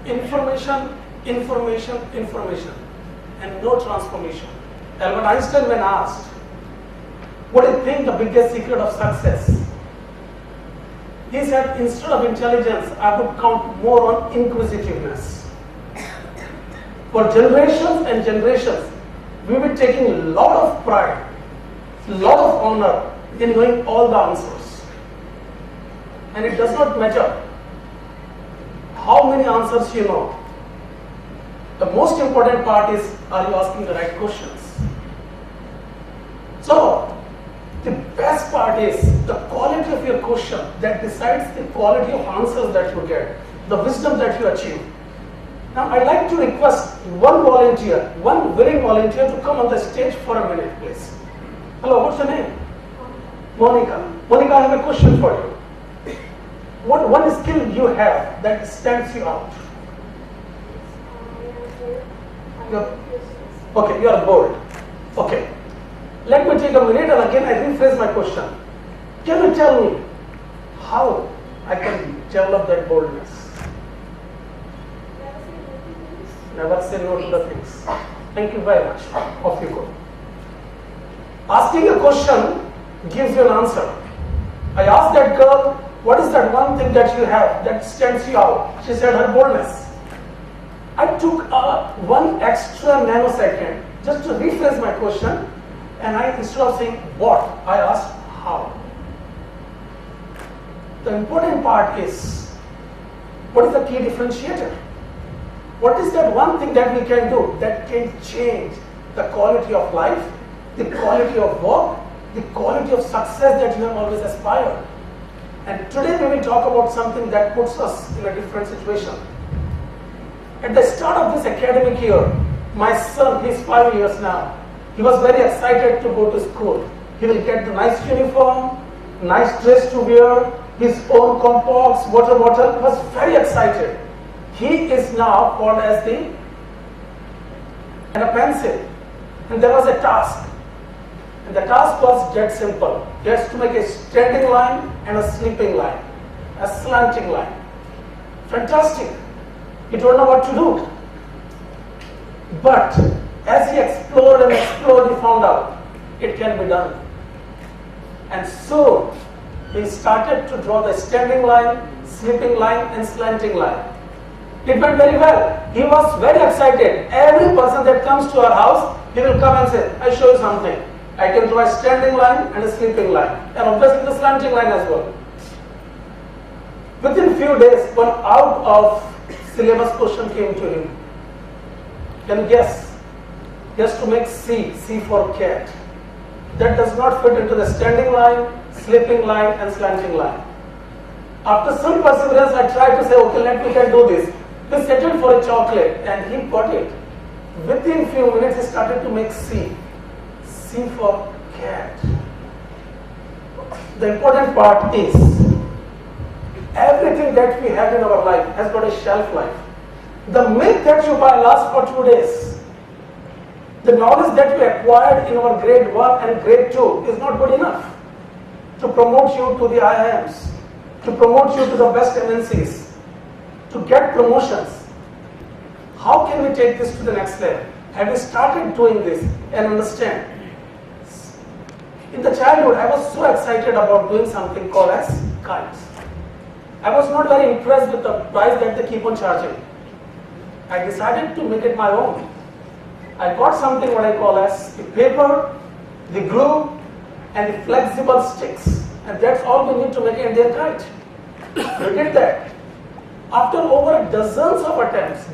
information, information, information, and no transformation. Albert Einstein, when asked, what do you think the biggest secret of success? He said, instead of intelligence, I would count more on inquisitiveness. For generations and generations, we were taking a lot of pride, a lot of honor in knowing all the answers. And it does not matter how many answers you know. The most important part is, are you asking the right questions? So, the best part is the quality of your question that decides the quality of answers that you get, the wisdom that you achieve. Now, I'd like to request one volunteer, one willing volunteer to come on the stage for a minute, please. Hello, what's your name? Monica. Monica, I have a question for you. What one skill you have that stands you out? Okay, you are bold. Okay. Let me take a minute and again I rephrase my question. Can you tell me how I can develop that boldness? Never say no to the things. Thank you very much. Off you go. Asking a question gives you an answer. I asked that girl, what is that one thing that you have that stands you out? She said her boldness. I took one extra nanosecond just to rephrase my question, and instead of saying what, I asked how. The important part is, what is the key differentiator? What is that one thing that we can do that can change the quality of life, the quality of work, the quality of success that you have always aspired? And today we will talk about something that puts us in a different situation. At the start of this academic year, my son, he's 5 years now, he was very excited to go to school. He will get the nice uniform, nice dress to wear, his own compacts, water bottle. He was very excited. He is now called as and a pencil. And there was a task. And the task was dead simple. He has to make a standing line and a sleeping line, a slanting line. Fantastic. He don't know what to do. But as he explored and explored, he found out it can be done. And so he started to draw the standing line, sleeping line, and slanting line. It went very well. He was very excited. Every person that comes to our house, he will come and say, I show you something. I can draw a standing line and a sleeping line, and obviously the slanting line as well. Within few days, one out of syllabus question came to him. Can you guess? He has to make C for cat. That does not fit into the standing line, sleeping line, and slanting line. After some perseverance, I tried to say, okay, we can do this. He settled for a chocolate and he got it. Within few minutes, he started to make C for cat. The important part is, everything that we have in our life has got a shelf life. The milk that you buy lasts for 2 days. The knowledge that we acquired in our grade 1 and grade 2 is not good enough to promote you to the IIMs, to promote you to the best MNCs, to get promotions. How can we take this to the next level? Have we started doing this and understand? In the childhood, I was so excited about doing something called as kites. I was not very impressed with the price that they keep on charging. I decided to make it my own. I got something what I call as the paper, the glue, and the flexible sticks. And that's all we need to make an Indian kite. We did that. After over dozens of attempts,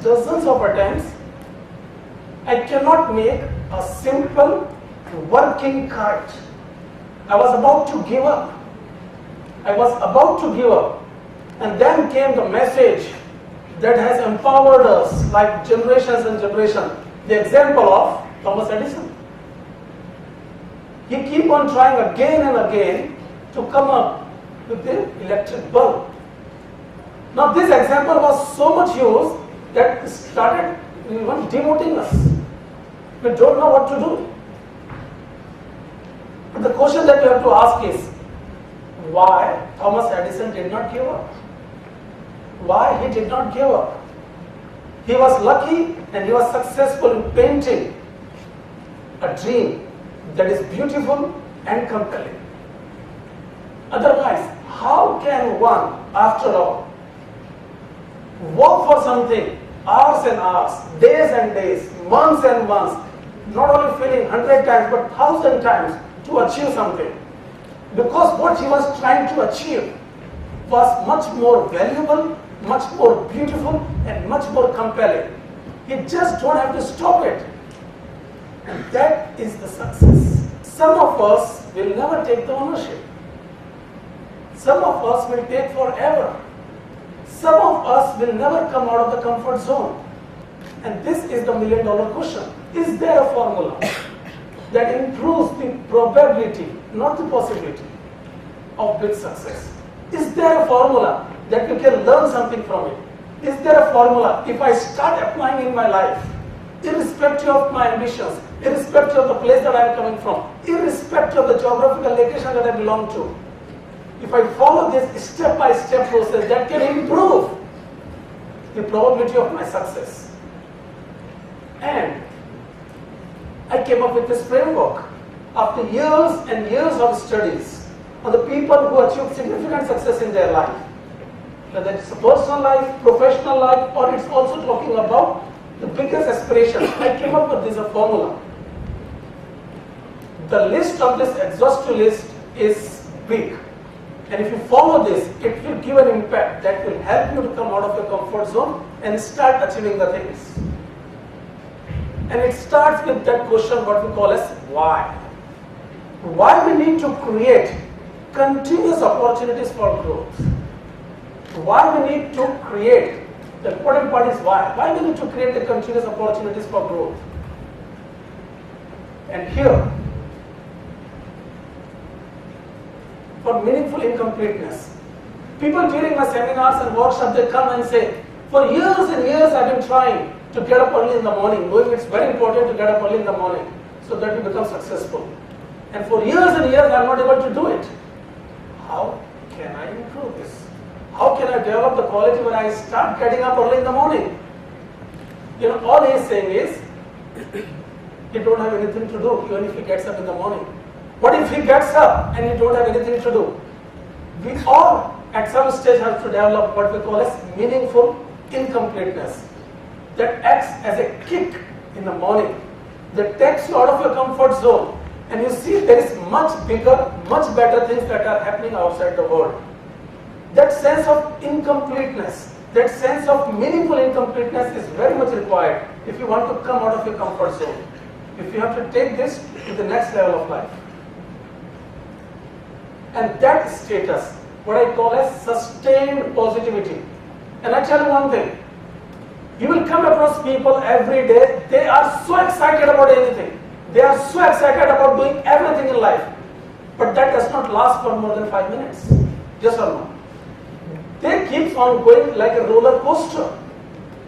I cannot make a simple working kite. I was about to give up. And then came the message that has empowered us like generations and generations. The example of Thomas Edison. He keep on trying again and again to come up with the electric bulb. Now this example was so much used that it started even demoting us. We don't know what to do. But the question that you have to ask is, why Thomas Edison did not give up? Why he did not give up? He was lucky and he was successful in painting a dream that is beautiful and compelling. Otherwise, how can one, after all, work for something hours and hours, days and days, months and months, not only failing 100 times but 1,000 times to achieve something? Because what he was trying to achieve was much more valuable, much more beautiful, and much more compelling. You just don't have to stop it. And that is the success. Some of us will never take the ownership. Some of us will take forever. Some of us will never come out of the comfort zone. And this is the million-dollar question. Is there a formula that improves the probability, not the possibility, of big success? Is there a formula that you can learn something from it? Is there a formula, if I start applying in my life, irrespective of my ambitions, irrespective of the place that I am coming from, irrespective of the geographical location that I belong to, if I follow this step-by-step process, that can improve the probability of my success? And I came up with this framework after years and years of studies on the people who achieved significant success in their life. Whether it's a personal life, professional life, or it's also talking about the biggest aspirations. I came up with this formula. The list of this exhaustive list is big. And if you follow this, it will give an impact that will help you to come out of your comfort zone and start achieving the things. And it starts with that question, what we call as why. Why we need to create continuous opportunities for growth. Why we need to create, the important part is why. Why we need to create the continuous opportunities for growth. And here, for meaningful incompleteness. People during my seminars and workshops, they come and say, for years and years I've been trying to get up early in the morning, knowing it's very important to get up early in the morning so that you become successful. And for years and years I'm not able to do it. How can I improve this? How can I develop the quality when I start getting up early in the morning? You know, all he's saying is, you don't have anything to do even if he gets up in the morning. What if he gets up and you don't have anything to do? We all at some stage have to develop what we call as meaningful incompleteness that acts as a kick in the morning, that takes you out of your comfort zone, and you see there is much bigger, much better things that are happening outside the world. That sense of incompleteness, that sense of meaningful incompleteness is very much required if you want to come out of your comfort zone, if you have to take this to the next level of life. And that status, what I call as sustained positivity. And I tell you one thing, you will come across people every day, they are so excited about anything. They are so excited about doing everything in life. But that does not last for more than 5 minutes. Yes or no? They keep on going like a roller coaster.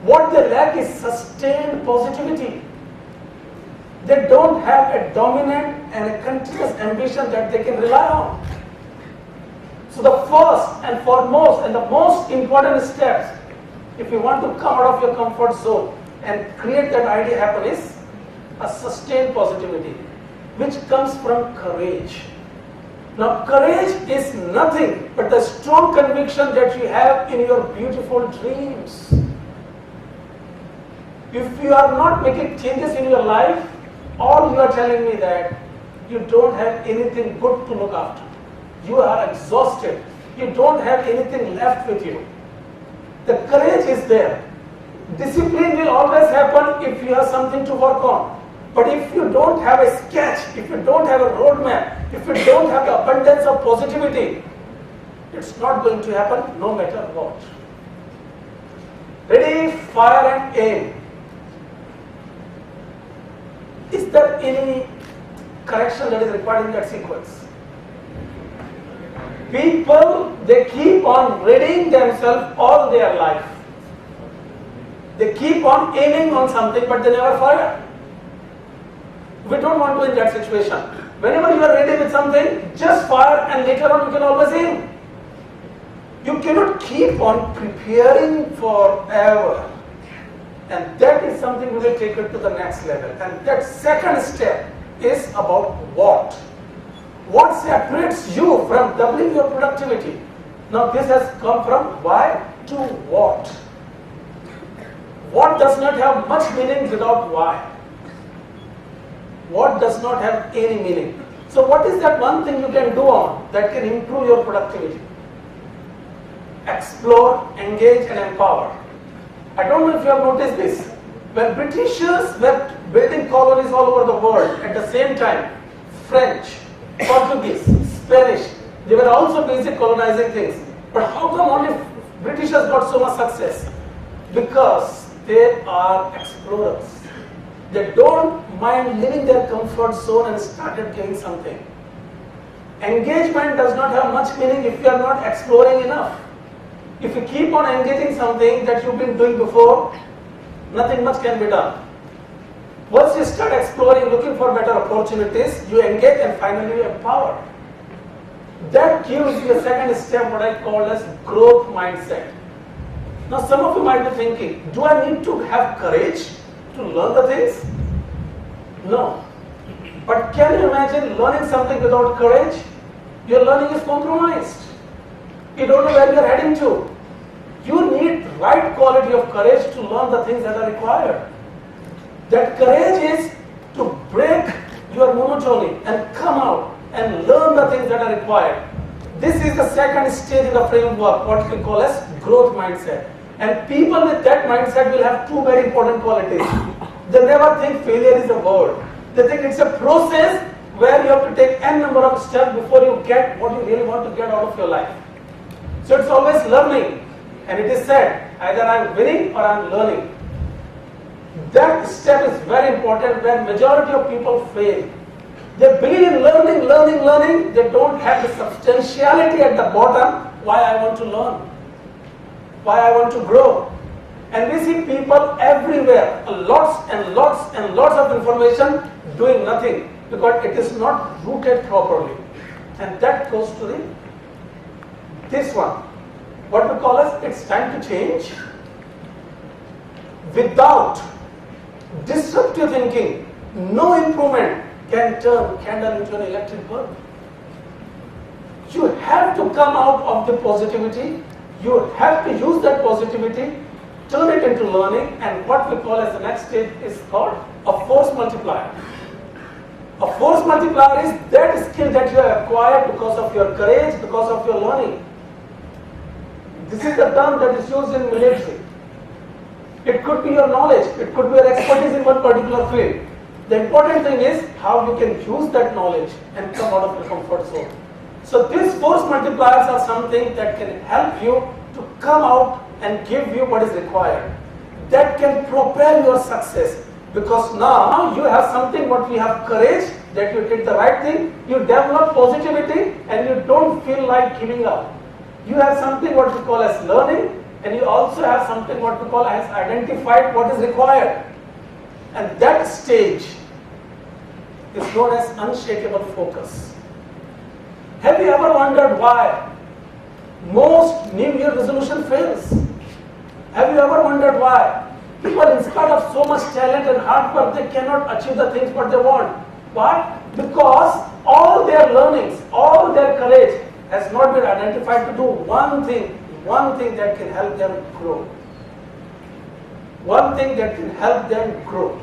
What they lack is sustained positivity. They don't have a dominant and a continuous ambition that they can rely on. So the first and foremost and the most important steps, if you want to come out of your comfort zone and create that idea happen, is a sustained positivity, which comes from courage. Now, courage is nothing but the strong conviction that you have in your beautiful dreams. If you are not making changes in your life, or you are telling me that you don't have anything good to look after, you are exhausted, you don't have anything left with you. The courage is there. Discipline will always happen if you have something to work on. But if you don't have a sketch, if you don't have a roadmap, if you don't have the abundance of positivity, it's not going to happen no matter what. Ready, fire and aim. Is there any correction that is required in that sequence? People, they keep on readying themselves all their life. They keep on aiming on something, but they never fire. We don't want to be in that situation. Whenever you are ready with something, just fire and later on you can always aim. You cannot keep on preparing forever. And that is something we will take it to the next level. And that second step is about what. What separates you from doubling your productivity? Now this has come from why to what. What does not have much meaning without why? What does not have any meaning? So what is that one thing you can do on that can improve your productivity? Explore, engage and empower. I don't know if you have noticed this. When Britishers were building colonies all over the world at the same time, French, Portuguese, Spanish, they were also busy colonizing things. But how come only Britishers got so much success? Because they are explorers. They don't mind leaving their comfort zone and started doing something. Engagement does not have much meaning if you are not exploring enough. If you keep on engaging something that you've been doing before, nothing much can be done. Once you start exploring, looking for better opportunities, you engage and finally you empower. That gives you a second step, what I call as growth mindset. Now some of you might be thinking, do I need to have courage to learn the things? No. But can you imagine learning something without courage? Your learning is compromised. You don't know where you are heading to. You need right quality of courage to learn the things that are required. That courage is to break your monotony and come out and learn the things that are required. This is the second stage in the framework, what we call as growth mindset. And people with that mindset will have two very important qualities. They never think failure is a word. They think it's a process where you have to take n number of steps before you get what you really want to get out of your life. So it's always learning. And it is said, either I'm winning or I'm learning. That step is very important where majority of people fail. They believe in learning. They don't have the substantiality at the bottom. Why I want to learn? Why I want to grow? And we see people everywhere, lots and lots and lots of information doing nothing because it is not rooted properly. And that goes to this one. What we call as it's time to change. Without disruptive thinking, no improvement can turn candle into an electric bulb. You have to come out of the positivity. You have to use that positivity, turn it into learning, and what we call as the next stage is called a force multiplier. A force multiplier is that skill that you have acquired because of your courage, because of your learning. This is the term that is used in military. It could be your knowledge, it could be your expertise in one particular field. The important thing is how you can use that knowledge and come out of your comfort zone. So these force multipliers are something that can help you to come out and give you what is required. That can propel your success because now you have something what we have courage, that you did the right thing, you develop positivity and you don't feel like giving up. You have something what we call as learning and you also have something what we call as identified what is required. And that stage is known as unshakable focus. Have you ever wondered why most New Year resolution fails? Have you ever wondered why people in spite of so much talent and hard work they cannot achieve the things what they want? Why? Because all their learnings, all their courage has not been identified to do one thing that can help them grow. One thing that can help them grow.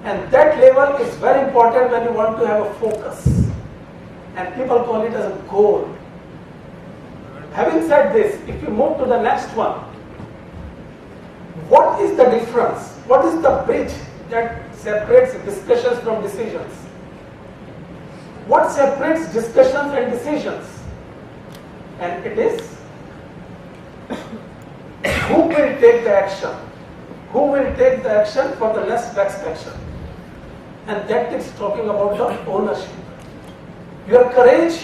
And that level is very important when you want to have a focus. And people call it as a goal. Having said this, if you move to the next one, what is the difference? What is the bridge that separates discussions from decisions? What separates discussions and decisions? And it is who will take the action? Who will take the action for the next action? And that is talking about the ownership. Your courage,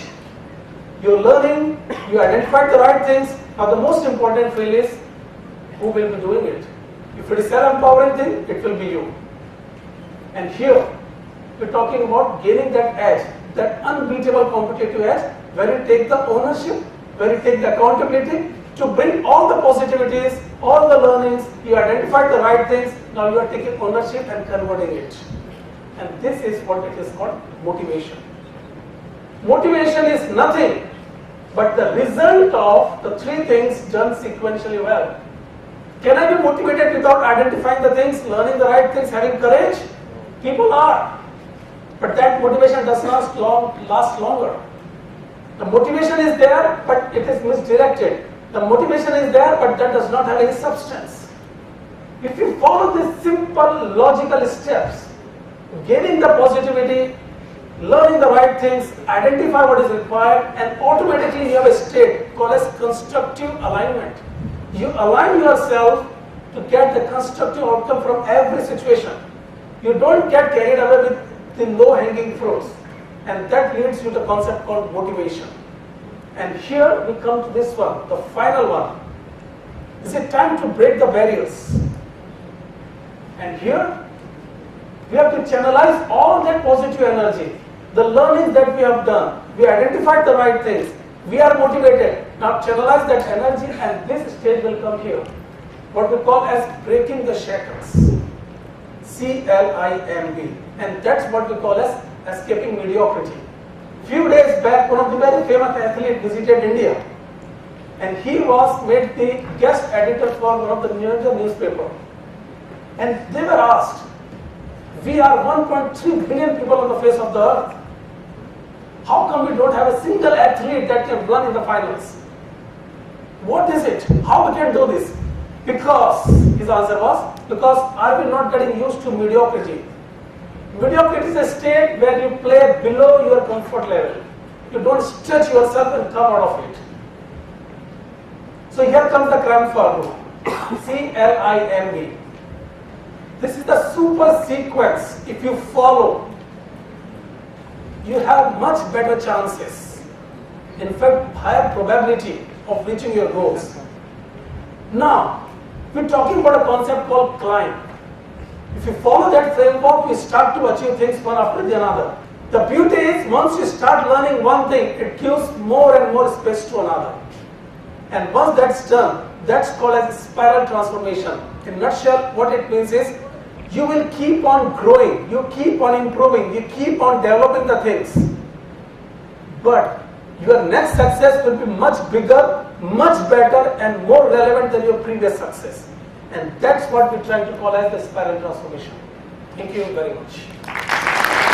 your learning, you identified the right things. Now the most important field is who will be doing it. If it is self-empowering thing, it will be you. And here, we're talking about gaining that edge, that unbeatable competitive edge, where you take the ownership, where you take the accountability to bring all the positivities all the learnings, you identified the right things, now you are taking ownership and converting it. And this is what it is called motivation. Motivation is nothing but the result of the three things done sequentially well. Can I be motivated without identifying the things, learning the right things, having courage? People are. But that motivation does not last longer. The motivation is there, but it is misdirected. The motivation is there, but that does not have any substance. If you follow these simple logical steps, gaining the positivity, learning the right things, identify what is required, and automatically you have a state called as constructive alignment. You align yourself to get the constructive outcome from every situation. You don't get carried away with the low-hanging fruits. And that leads you to a concept called motivation. And here we come to this one, the final one. Is it time to break the barriers? And here we have to channelize all that positive energy, the learnings that we have done. We identified the right things. We are motivated. Now channelize that energy, and this stage will come here. What we call as breaking the shackles. CLIMB. And that's what we call as escaping mediocrity. Few days back, one of the very famous athletes visited India, and he was made the guest editor for one of the New York newspaper. And they were asked, we are 1.3 billion people on the face of the earth. How come we don't have a single athlete that can run in the finals? What is it? How we can do this? Because, his answer was, because are we not getting used to mediocrity? Mediocrity is a state where you play below your comfort level. You don't stretch yourself and come out of it. So here comes the cramp formula. CLIMB. This is the super sequence. If you follow, you have much better chances. In fact, higher probability of reaching your goals. Now, we're talking about a concept called climb. If you follow that framework, you start to achieve things one after the another. The beauty is, once you start learning one thing, it gives more and more space to another. And once that's done, that's called as spiral transformation. In a nutshell, what it means is, you will keep on growing, you keep on improving, you keep on developing the things. But your next success will be much bigger, much better, and more relevant than your previous success. And that's what we try to call as the spiral transformation. Thank you very much.